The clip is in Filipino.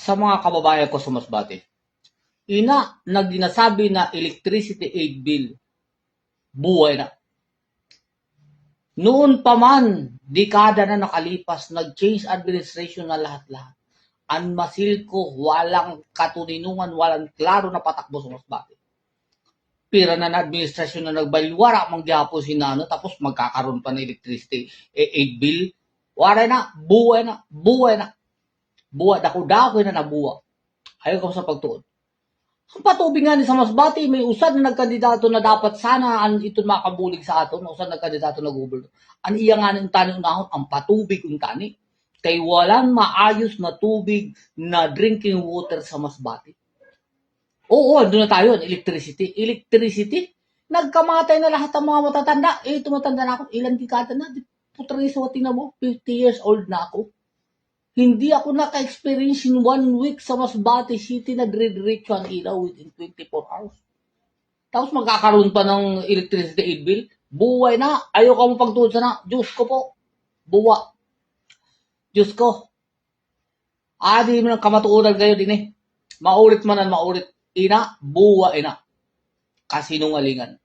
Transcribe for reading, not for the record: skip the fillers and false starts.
sa mga kababayan ko sa Masbate. Ina, nagdinasabi na electricity aid bill, buhay na. Noon pa man, dekada na nakalipas, nag-change administration na lahat-lahat. Ang masilko, walang katuninungan, walang klaro na patakbo sa Masbate. Pira na na administrasyon na nagbalwara mang gihapon si Nano, tapos magkakaroon pa ng electricity aid bill. Waray na, buhay na, buhay na. Buhay, dako-dako na nabuwa. Ayaw ko sa pagtuon. Ang patubig nga ni sa Masbate, may usad na nagkandidato na dapat sana ito makabulig sa aton, usad na kandidato na gobernador. Ang iya nga ng tani unahon, ang patubig untani. Kay walang maayos na tubig na drinking water sa Masbate. Oo, doon na tayo, electricity. Electricity, nagkamatay na lahat ng mga matatanda. Tumatanda na ako, ilang dekada na. Putrang sa tingnan mo, 50 years old na ako. Hindi ako naka-experience in 1 week sa Masbate City na dire-diretso ang ilaw within 24 hours. Tapos magkakaroon pa ng electricity aid bill. Buhay na. Ayaw ka mo pagtuod sa na. Diyos ko po. Buwa. Diyos ko. Di mo ng kamatuunan kayo din eh. Maulit man ang maulit. Ina, buwa ina. Kasinungalingan.